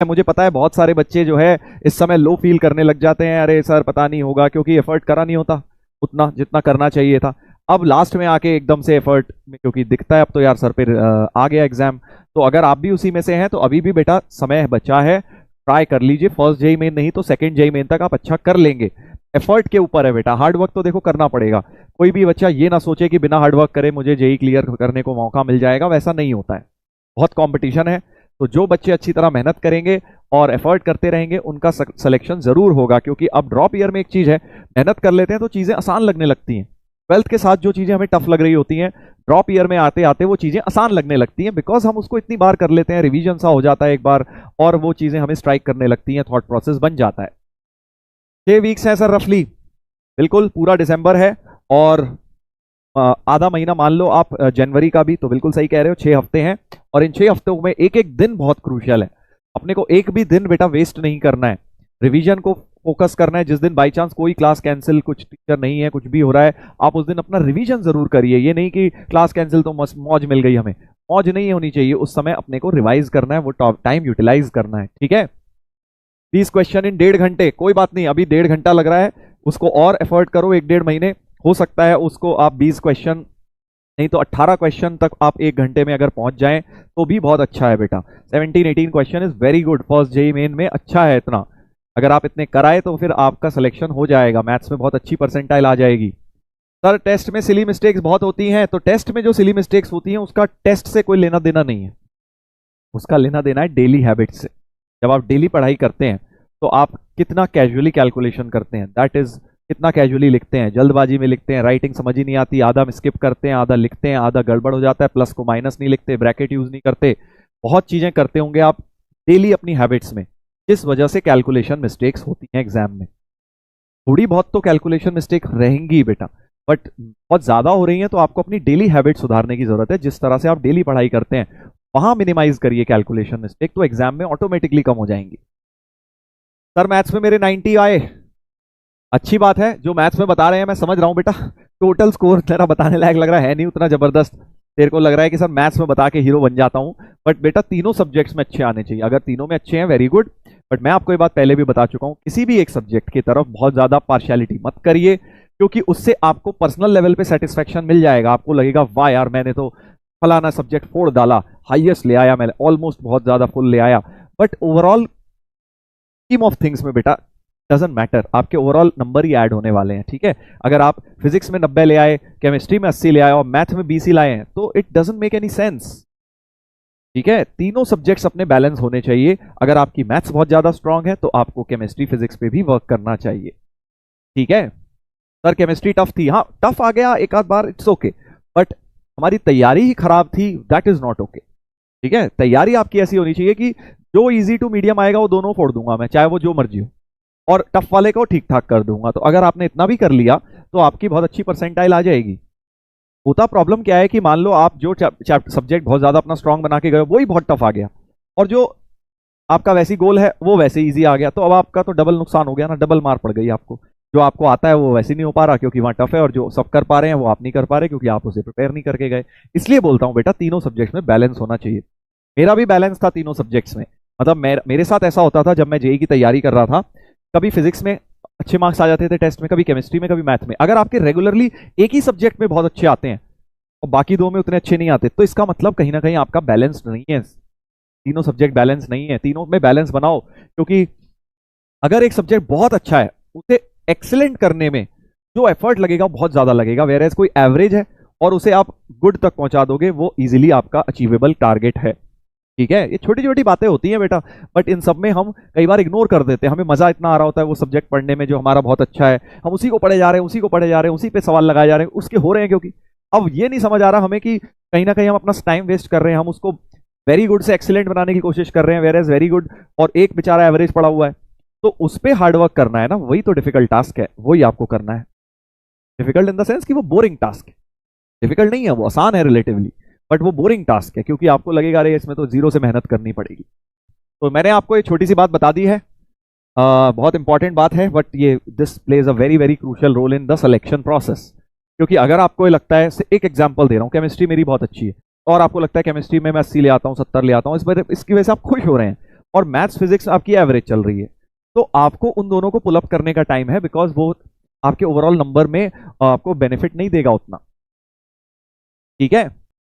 मुझे पता है बहुत सारे बच्चे जो है इस समय लो फील करने लग जाते हैं, अरे सर पता नहीं होगा, क्योंकि एफर्ट करा नहीं होता उतना जितना करना चाहिए था। अब लास्ट में आके एकदम से एफर्ट में क्योंकि दिखता है अब तो यार सर पे आ गया एग्जाम। तो अगर आप भी उसी में से हैं तो अभी भी बेटा समय बचा है, ट्राई कर लीजिए। फर्स्ट जेई मेन नहीं तो सेकंड जेई मेन तक आप अच्छा कर लेंगे। एफर्ट के ऊपर है बेटा, हार्ड वर्क तो देखो करना पड़ेगा। कोई भी बच्चा ये ना सोचे कि बिना हार्ड वर्क करे मुझे जेई क्लियर करने को मौका मिल जाएगा, वैसा नहीं होता है। बहुत कंपटीशन है, तो जो बच्चे अच्छी तरह मेहनत करेंगे और एफर्ट करते रहेंगे उनका सिलेक्शन जरूर होगा। क्योंकि अब ड्रॉप ईयर में एक चीज है, मेहनत कर लेते हैं तो चीजें आसान लगने लगती हैं। ट्वेल्थ के साथ जो चीजें हमें टफ लग रही होती हैं, ड्रॉप ईयर में आते आते वो चीजें आसान लगने लगती हैं, बिकॉज हम उसको इतनी बार कर लेते हैं, रिवीजन सा हो जाता है एक बार और वो चीजें हमें स्ट्राइक करने लगती हैं, थॉट प्रोसेस बन जाता है। 6 वीक्स है सर रफली, बिल्कुल पूरा दिसंबर है और आधा महीना मान लो आप जनवरी का भी, तो बिल्कुल सही कह रहे हो 6 हफ्ते हैं। और इन 6 हफ्तों में एक एक दिन बहुत क्रूशियल है। अपने को एक भी दिन बेटा वेस्ट नहीं करना है, रिवीजन को फोकस करना है। जिस दिन बाई चांस कोई क्लास कैंसिल, कुछ टीचर नहीं है, कुछ भी हो रहा है, आप उस दिन अपना रिवीजन जरूर करिए। ये नहीं कि क्लास कैंसिल तो मौज मिल गई, हमें मौज नहीं होनी चाहिए। उस समय अपने को रिवाइज करना है, वो टाइम यूटिलाइज करना है, ठीक है। 20 क्वेश्चन इन 1.5 घंटे, कोई बात नहीं, अभी 1.5 घंटा लग रहा है, उसको और एफर्ट करो 1-1.5 महीने, हो सकता है उसको आप 20 क्वेश्चन नहीं तो 18 क्वेश्चन तक आप 1 घंटे में अगर पहुंच जाएं तो भी बहुत अच्छा है बेटा। 17-18 question is very good first JEE Main में, अच्छा है इतना। अगर आप इतने कराए तो फिर आपका सिलेक्शन हो जाएगा, मैथ्स में बहुत अच्छी परसेंटाइल आ जाएगी। सर टेस्ट में सिली मिस्टेक्स बहुत होती हैं, तो टेस्ट में जो सिली मिस्टेक्स होती हैं उसका टेस्ट से कोई लेना देना नहीं है, उसका लेना देना है डेली हैबिट से। जब आप डेली पढ़ाई करते हैं तो आप कितना कैजुअली कैलकुलेशन करते हैं, दैट इज कितना कैजुअली लिखते हैं, जल्दबाजी में लिखते हैं, राइटिंग समझ ही नहीं आती, आधा स्किप करते हैं, आधा लिखते हैं, आधा गड़बड़ हो जाता है, प्लस को माइनस नहीं लिखते, ब्रैकेट यूज नहीं करते, बहुत चीजें करते होंगे आप डेली अपनी हैबिट्स में, जिस वजह से कैलकुलेशन मिस्टेक्स होती हैं एग्जाम में। थोड़ी बहुत तो कैलकुलेशन मिस्टेक रहेंगी बेटा, बट बहुत ज्यादा हो रही है, तो आपको अपनी डेली हैबिट सुधारने की जरूरत है। जिस तरह से आप डेली पढ़ाई करते हैं वहां मिनिमाइज करिए कैलकुलेशन मिस्टेक, तो एग्जाम में ऑटोमेटिकली कम हो जाएंगी। सर मैथ्स में मेरे 90 आए, अच्छी बात है। जो मैथ्स में बता रहे हैं मैं समझ रहा हूं बेटा, टोटल स्कोर तेरा बताने लायक लग रहा है नहीं उतना जबरदस्त, तेरे को लग रहा है कि सर मैथ्स में बता के हीरो बन जाता हूं, बट बेटा तीनों सब्जेक्ट्स में अच्छे आने चाहिए। अगर तीनों में अच्छे हैं वेरी गुड, बट मैं आपको ये बात पहले भी बता चुका हूं, किसी भी एक सब्जेक्ट की तरफ बहुत ज्यादा पार्शियलिटी मत करिए, क्योंकि उससे आपको पर्सनल लेवल पे सेटिस्फेक्शन मिल जाएगा। आपको लगेगा वाह यार मैंने तो फलाना सब्जेक्ट फोड़ डाला, हाईएस्ट ले आया मैंने, ऑलमोस्ट बहुत ज्यादा फुल ले आया, but overall scheme of things में बेटा डजंट मैटर, आपके ओवरऑल नंबर ही ऐड होने वाले हैं, ठीक है। अगर आप फिजिक्स में 90 ले आए, केमिस्ट्री में 80 ले आए और मैथ में 20 ही लाए हैं, तो it doesn't make any sense, ठीक है। तीनों सब्जेक्ट्स अपने बैलेंस होने चाहिए। अगर आपकी मैथ्स बहुत ज्यादा स्ट्रांग है तो आपको केमिस्ट्री फिजिक्स पे भी वर्क करना चाहिए, ठीक है। सर केमिस्ट्री टफ थी, हाँ टफ आ गया एक आध बार, इट्स ओके, बट हमारी तैयारी ही खराब थी, दैट इज नॉट ओके, ठीक है। तैयारी आपकी ऐसी होनी चाहिए कि जो इजी टू मीडियम आएगा वो दोनों फोड़ दूंगा मैं, चाहे वो जो मर्जी हो, और टफ वाले को ठीक ठाक कर दूंगा। तो अगर आपने इतना भी कर लिया तो आपकी बहुत अच्छी परसेंटाइल आ जाएगी। होता प्रॉब्लम क्या है कि मान लो आप जो सब्जेक्ट बहुत ज्यादा अपना स्ट्रांग बना के गए वही बहुत टफ आ गया, और जो आपका वैसी गोल है वो वैसे इजी आ गया, तो अब आपका तो डबल नुकसान हो गया ना, डबल मार पड़ गई आपको। जो आपको आता है वो वैसे नहीं हो पा रहा क्योंकि वहां टफ है, और जो सब कर पा रहे हैं वो आप नहीं कर पा रहे क्योंकि आप उसे प्रिपेयर नहीं करके गए। इसलिए बोलता हूं बेटा तीनों सब्जेक्ट्स में बैलेंस होना चाहिए। मेरा भी बैलेंस था तीनों सब्जेक्ट्स में, मतलब मेरे साथ ऐसा होता था जब मैं जेई की तैयारी कर रहा था, कभी फिजिक्स में अच्छे मार्क्स आ जाते थे टेस्ट में, कभी केमिस्ट्री में, कभी मैथ में। अगर आपके रेगुलरली एक ही सब्जेक्ट में बहुत अच्छे आते हैं और बाकी दो में उतने अच्छे नहीं आते, तो इसका मतलब कहीं ना कहीं आपका बैलेंस नहीं है, तीनों सब्जेक्ट बैलेंस नहीं है। तीनों में बैलेंस बनाओ, क्योंकि अगर एक सब्जेक्ट बहुत अच्छा है उसे एक्सीलेंट करने में जो एफर्ट लगेगा बहुत ज्यादा लगेगा, वेयर कोई एवरेज है और उसे आप गुड तक पहुंचा दोगे, वो इजीली आपका अचीवेबल टारगेट है, ठीक है। ये छोटी छोटी बातें होती हैं बेटा, बट इन सब में हम कई बार इग्नोर कर देते हैं। हमें मजा इतना आ रहा होता है वो सब्जेक्ट पढ़ने में जो हमारा बहुत अच्छा है, हम उसी को पढ़े जा रहे हैं, उसी को पढ़े जा रहे हैं, उसी पे सवाल लगाए जा रहे हैं, उसके हो रहे हैं, क्योंकि अब ये नहीं समझ आ रहा हमें कि कहीं ना कहीं हम अपना टाइम वेस्ट कर रहे हैं। हम उसको वेरी गुड से एक्सीलेंट बनाने की कोशिश कर रहे हैं, वेयर एज वेरी गुड और एक बेचारा एवरेज पड़ा हुआ है, तो उस पर हार्डवर्क करना है ना, वही तो डिफिकल्ट टास्क है, वही आपको करना है। डिफिकल्ट इन द सेंस कि वो बोरिंग टास्क है, डिफिकल्ट नहीं है, वो आसान है रिलेटिवली, बट वो बोरिंग टास्क है क्योंकि आपको लगेगा अरे इसमें तो जीरो से मेहनत करनी पड़ेगी। तो मैंने आपको एक छोटी सी बात बता दी है, बहुत इंपॉर्टेंट बात है, बट ये this plays a very very crucial role in the selection process. क्योंकि अगर आपको लगता है, एक एग्जांपल दे रहा हूँ, केमिस्ट्री मेरी बहुत अच्छी है और आपको लगता है केमिस्ट्री में मैं 80 ले आता हूँ, 70 ले आता हूँ, इसकी वजह से आप खुश हो रहे हैं और मैथ्स फिजिक्स आपकी एवरेज चल रही है, तो आपको उन दोनों को पुल अप करने का टाइम है, बिकॉज वो आपके ओवरऑल नंबर में आपको बेनिफिट नहीं देगा उतना। ठीक है,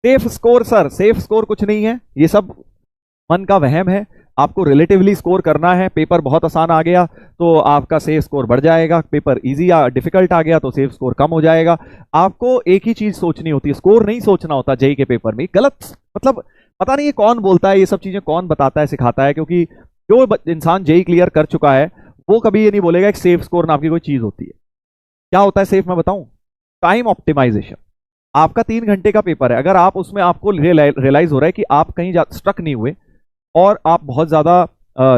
safe score sir, safe score कुछ नहीं है, ये सब मन का वहम है। आपको रिलेटिवली स्कोर करना है, पेपर बहुत आसान आ गया तो आपका सेफ स्कोर बढ़ जाएगा, पेपर इजी या डिफिकल्ट आ गया तो सेफ स्कोर कम हो जाएगा। आपको एक ही चीज सोचनी होती है, स्कोर नहीं सोचना होता जेई के पेपर में। गलत मतलब पता नहीं ये कौन बोलता है, ये सब चीजें कौन बताता है सिखाता है, क्योंकि जो इंसान जेई क्लियर कर चुका है वो कभी ये नहीं बोलेगा कि सेफ स्कोर नाम की कोई चीज होती है। क्या होता है सेफ, मैं बताऊं, टाइम ऑप्टिमाइजेशन। आपका 3 घंटे का पेपर है, अगर आप उसमें आपको रियलाइज हो रहा है कि आप कहीं स्ट्रक नहीं हुए और आप बहुत ज्यादा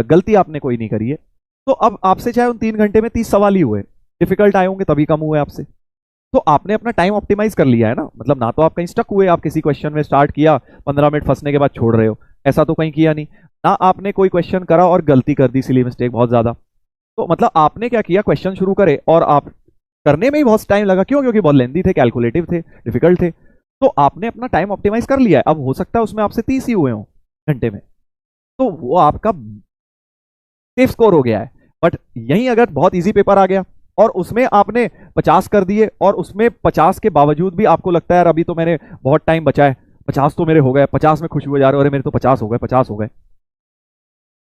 गलती आपने कोई नहीं करी है, तो अब आपसे चाहे उन 3 घंटे में 30 सवाल ही हुए, डिफिकल्ट आए होंगे तभी कम हुए आपसे, तो आपने अपना टाइम ऑप्टिमाइज कर लिया है ना। मतलब ना तो आप कहीं स्टक हुए, आप किसी क्वेश्चन में स्टार्ट किया 15 मिनट फंसने के बाद छोड़ रहे हो, ऐसा तो कहीं किया नहीं ना। आपने कोई क्वेश्चन करा और गलती कर दी, सिली मिस्टेक बहुत ज्यादा, तो मतलब आपने क्या किया, क्वेश्चन शुरू करे और आप करने में ही बहुत टाइम लगा, क्यों, क्योंकि बहुत लेंदी थे, कैलकुलेटिव थे, डिफिकल्ट थे, तो आपने अपना टाइम ऑप्टिमाइज कर लिया है। अब हो सकता है उसमें आपसे 30 ही हुए हों घंटे में, तो वो आपका सेफ स्कोर हो गया है। बट यहीं अगर बहुत इजी पेपर आ गया और उसमें आपने 50 कर दिए और उसमें 50 के बावजूद भी आपको लगता है यार अभी तो मैंने बहुत टाइम बचा है, 50 तो मेरे हो गए, 50 में खुश हुए जा रहे हो, अरे मेरे तो 50 हो गए, 50 हो गए,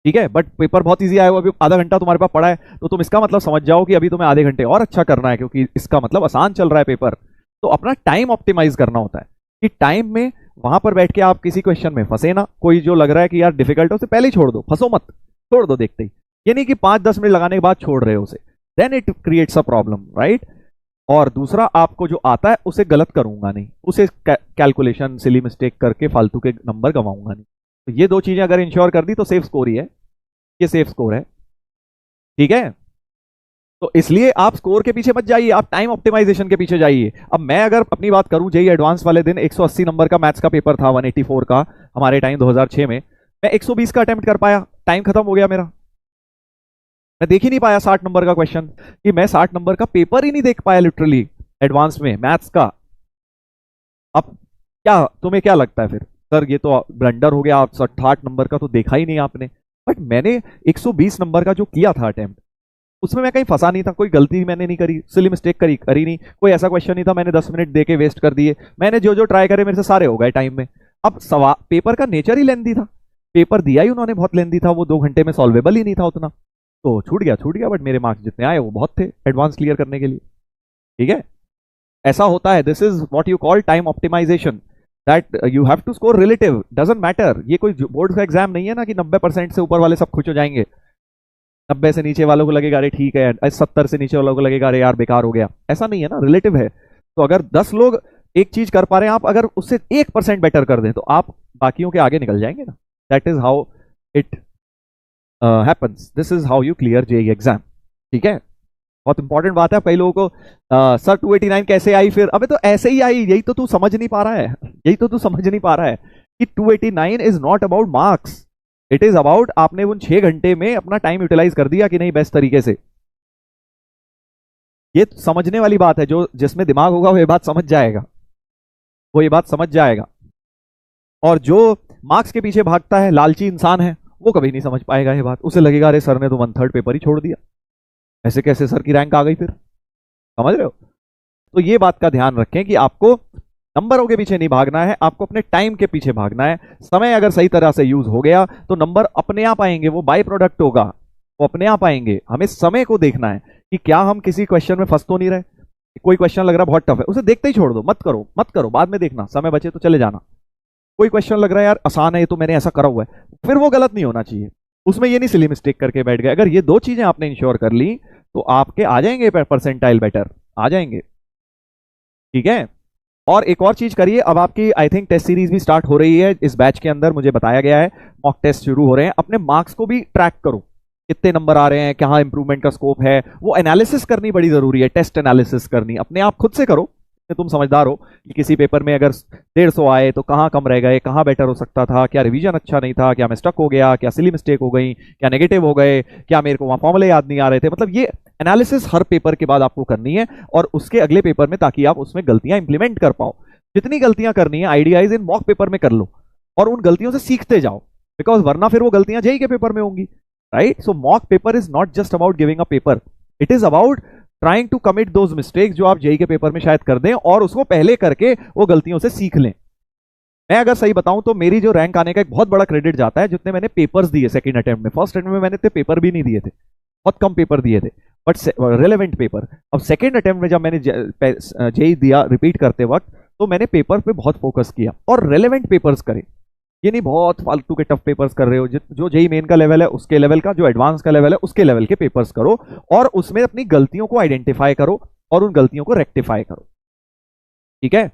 ठीक है, बट पेपर बहुत इजी आया हुआ, अभी आधा घंटा तुम्हारे पास पड़ा है, तो तुम इसका मतलब समझ जाओ कि अभी तुम्हें आधे घंटे और अच्छा करना है, क्योंकि इसका मतलब आसान चल रहा है पेपर। तो अपना टाइम ऑप्टिमाइज करना होता है कि टाइम में वहां पर बैठ के आप किसी क्वेश्चन में फंसे ना, कोई जो लग रहा है कि यार डिफिकल्ट है उसे पहले ही छोड़ दो, फंसो मत, छोड़ दो देखते ही, ये नहीं कि 5-10 मिनट लगाने के बाद छोड़ रहे हो उसे, then it creates a problem, right. और दूसरा, आपको जो आता है उसे गलत करूंगा नहीं, उसे कैलकुलेशन सिली मिस्टेक करके फालतू के नंबर गवाऊंगा नहीं। तो ये 2 चीजें अगर इंश्योर कर दी तो सेफ स्कोर ही है, ये सेफ स्कोर है, ठीक है। तो इसलिए आप स्कोर के पीछे मत जाइए, आप टाइम ऑप्टिमाइजेशन के पीछे जाइए। अब मैं अगर अपनी बात करूं, जेई एडवांस वाले दिन 180 नंबर का मैथ्स का पेपर था, 184 का हमारे टाइम 2006 में, मैं 120 का अटेम्प्ट कर पाया, टाइम खत्म हो गया मेरा, मैं देख ही नहीं पाया 60 नंबर का क्वेश्चन, कि मैं 60 नंबर का पेपर ही नहीं देख पाया लिटरली एडवांस में मैथ्स का। अब क्या तुम्हें क्या लगता है फिर, सर ये तो ब्लंडर हो गया, आप 60 नंबर का तो देखा ही नहीं आपने। बट मैंने 120 नंबर का जो किया था अटेम्प्ट, उसमें मैं कहीं फंसा नहीं था, कोई गलती मैंने नहीं करी, सिली मिस्टेक करी नहीं, कोई ऐसा क्वेश्चन नहीं था मैंने 10 मिनट दे के वेस्ट कर दिए, मैंने जो जो ट्राई करे मेरे से सारे हो गए टाइम में। अब सवाल पेपर का नेचर ही लेंदी था, पेपर दिया ही उन्होंने बहुत लेंदी था, वो 2 घंटे में सॉल्वेबल ही नहीं था उतना, तो छूट गया, बट मेरे मार्क्स जितने आए वो बहुत थे एडवांस क्लियर करने के लिए, ठीक है। ऐसा होता है, this is what you call time optimisation, that you have to score relative, doesn't matter. ये कोई बोर्ड का एग्जाम नहीं है ना कि 90% से ऊपर वाले सब खुश हो जाएंगे, 90 से नीचे वालों को लगेगा अरे ठीक है, 70 से नीचे वालों को लगेगा अरे यार बेकार हो गया, ऐसा नहीं है ना, रिलेटिव है। तो अगर 10 लोग एक चीज कर पा रहे हैं, आप अगर उससे 1% बेटर कर दें तो आप बाकियों के आगे निकल जाएंगे ना। That is how it happens, this is how you clear JEE exam, ठीक है। बहुत इंपॉर्टेंट बात है, कई लोगों को सर 289 कैसे आई, फिर अबे तो ऐसे ही आई, यही तो तू समझ नहीं पा रहा है, यही तो तू समझ नहीं पा रहा है कि 289 is not about marks, it is about आपने उन 6 घंटे में अपना टाइम यूटिलाइज कर दिया कि नहीं बेस्ट तरीके से। ये समझने वाली बात है, जो जिसमें दिमाग होगा वो ये बात समझ जाएगा, वो ये बात समझ जाएगा। और जो मार्क्स के पीछे भागता है, लालची इंसान है, वो कभी नहीं समझ पाएगा ये बात, उसे लगेगा अरे सर ने तो 1/3 पेपर ही छोड़ दिया, ऐसे कैसे सर की रैंक आ गई, फिर समझ रहे हो। तो ये बात का ध्यान रखें कि आपको नंबरों के पीछे नहीं भागना है, आपको अपने टाइम के पीछे भागना है। समय अगर सही तरह से यूज हो गया तो नंबर अपने आप आएंगे, वो बाय प्रोडक्ट होगा, वो अपने आप आएंगे। हमें समय को देखना है कि क्या हम किसी क्वेश्चन में फंस तो नहीं रहे, कोई क्वेश्चन लग रहा है बहुत टफ है, उसे देखते ही छोड़ दो, मत करो बाद में देखना, समय बचे तो चले जाना। कोई क्वेश्चन लग रहा है यार आसान है, ये तो मैंने ऐसा करा हुआ है, फिर वो गलत नहीं होना चाहिए, उसमें ये नहीं सिली मिस्टेक करके बैठ गए। अगर ये 2 चीजें आपने इंश्योर कर ली तो आपके आ जाएंगे परसेंटाइल बेटर, आ जाएंगे, ठीक है। और एक और चीज करिए, अब आपकी आई थिंक टेस्ट सीरीज भी स्टार्ट हो रही है इस बैच के अंदर, मुझे बताया गया है मॉक टेस्ट शुरू हो रहे हैं। अपने मार्क्स को भी ट्रैक करो, कितने नंबर आ रहे हैं, कहाँ इंप्रूवमेंट का स्कोप है, वो एनालिसिस करनी बड़ी जरूरी है, टेस्ट एनालिसिस करनी अपने आप खुद से करो, तुम समझदार हो कि किसी पेपर में अगर 150 आए तो कहाँ कम रह गए, कहाँ बेटर हो सकता था, क्या रिवीजन अच्छा नहीं था, क्या मैं स्टक हो गया, क्या सिली मिस्टेक हो गई, क्या नेगेटिव हो गए, क्या मेरे को वहां फॉर्मूले याद नहीं आ रहे थे। मतलब ये एनालिसिस हर पेपर के बाद आपको करनी है और उसके अगले पेपर में, ताकि आप उसमें गलतियां इंप्लीमेंट कर पाओ। जितनी गलतियां करनी है आइडियाइज इन मॉक पेपर में कर लो और उन गलतियों से सीखते जाओ, बिकॉज वरना फिर वो गलतियां जेई के पेपर में होंगी, right? So mock paper is not just about giving a paper, it is about trying to commit those mistakes जो आप जेई के पेपर में शायद कर दें, और उसको पहले करके वो गलतियों से सीख लें। मैं अगर सही बताऊं तो मेरी जो रैंक आने का एक बहुत बड़ा क्रेडिट जाता है जितने मैंने पेपर्स दिए सेकंड अटेम्प्ट में। फर्स्ट अटेम्प्ट में मैंने इतने पेपर भी नहीं दिए थे, बहुत कम पेपर दिए थे, बट रिलेवेंट पेपर। अब सेकंड अटेम्प्ट में जब मैंने जेई दिया रिपीट करते वक्त, तो मैंने पेपर पे बहुत फोकस किया और रेलेवेंट पेपर्स करे। ये नहीं बहुत फालतू के टफ पेपर्स कर रहे हो, जो जेई मेन का लेवल है उसके लेवल का, जो एडवांस का लेवल है उसके लेवल के पेपर्स करो, और उसमें अपनी गलतियों को आइडेंटिफाई करो और उन गलतियों को रेक्टिफाई करो, ठीक है?